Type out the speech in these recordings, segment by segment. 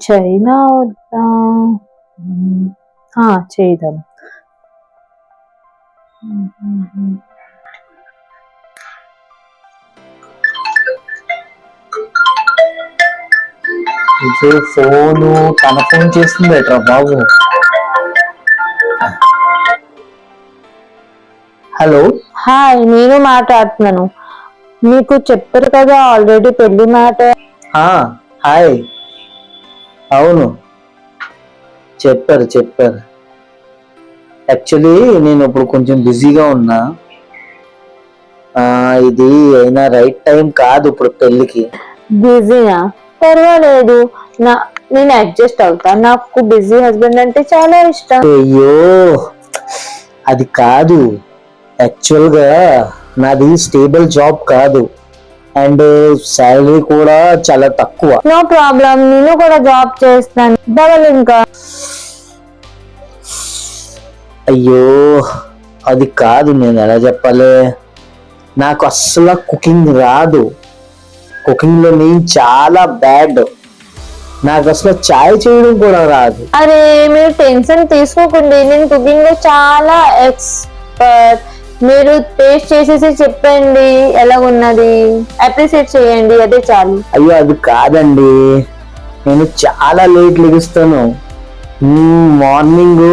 China వద్దా? చేద్దాం. Phone తన ఫోన్ చేస్తుంది ఎట్రా బాబు. హలో. హాయ్, నేను మాట్లాడుతున్నాను. మీకు చెప్పారు కదా ఆల్రెడీ పెళ్లి మాట. హాయ్, అవును చెప్పారు. యాక్చువల్లీ నేను ఇప్పుడు కొంచెం బిజీగా ఉన్నా. ఇది అయినా రైట్ టైం కాదు ఇప్పుడు పెళ్లికి. బిజీనా? పర్వాలేదు, నేను అడ్జస్ట్ అవుతా. నాకు బిజీ హస్బెండ్ అంటే చాలా ఇష్టం. అయ్యో అది కాదు, యాక్చువల్ గా నాది స్టేబుల్ జాబ్ కాదు, అండ్ శాలరీ కూడా చాలా తక్కువ. నో ప్రాబ్లం, నేను కూడా జాబ్ చేస్తాను. డబల్ ఇంకా. అయ్యో అది కాదు, నేను ఎలా చెప్పాలి, నాకు అస్సలు కుకింగ్ రాదు. కుకింగ్ లో నేను చాలా బ్యాడ్. నాకు అసలు చాయ్ చేయడం కూడా రాదు. అరే మీరు టెన్షన్ తీసుకోకండి, నేను కుకింగ్ లో చాలా ఎక్స్పర్ట్. మీరు టేస్ట్ చేసేసి చెప్పండి ఎలా ఉన్నది, అప్రిషియేట్ చేయండి, అదే చాలు. అయ్యో అది కాదండి, నేను చాలా లేట్ లెగుస్తాను. మార్నింగ్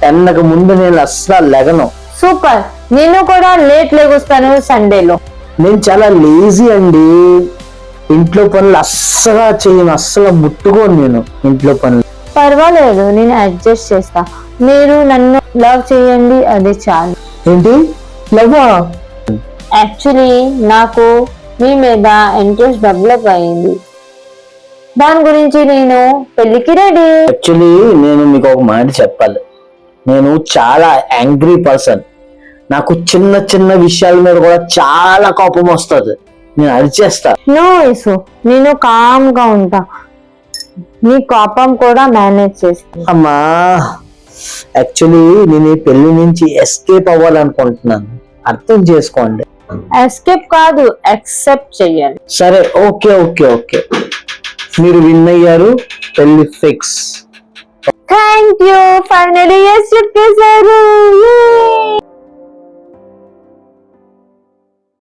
10కి ముందు నేను అస్సలు లెగను. సూపర్, నేను కూడా లేట్ లెగుస్తాను సండేలో. నేను చాలా లేజీ అండి, ఇంట్లో పనులు అస్సలు చేయను, అస్సలు ముట్టుకోను నేను ఇంట్లో పనులు. పర్వాలేదు, నేను అడ్జస్ట్ చేస్తా. మీరు నన్ను లవ్ చేయండి, అదే చాలు. ఏంటి లవ్వా? యాక్చువల్లీ నాకు మీ మీద ఇంట్రెస్ట్ డెవలప్ అయింది, దాని గురించి నేను పెళ్లికి రెడీ. యాక్చువల్లీ నేను మీకు ఒక మాట చెప్పాలి, నేను చాలా యాంగ్రీ పర్సన్. నాకు చిన్న చిన్న విషయాల మీద కూడా చాలా కోపం వస్తుంది, నేను అరిచేస్తా. నో ఇసు, నేను కామ్ గా ఉంటా, నీ కోపం కూడా మేనేజ్ చేస్తా. అమ్మా యాక్చువల్లీ నేను ఈ పెళ్లి నుంచి ఎస్కేప్ అవ్వాలనుకుంటున్నాను, అర్థం చేసుకోండి. ఎస్కేప్ కాదు, యాక్సెప్ట్ చెయ్యాలి. సరే ఓకే, మీరు విన్ అయ్యారు, పెళ్లి fix. Thank you, finally yes చెప్పేశారు.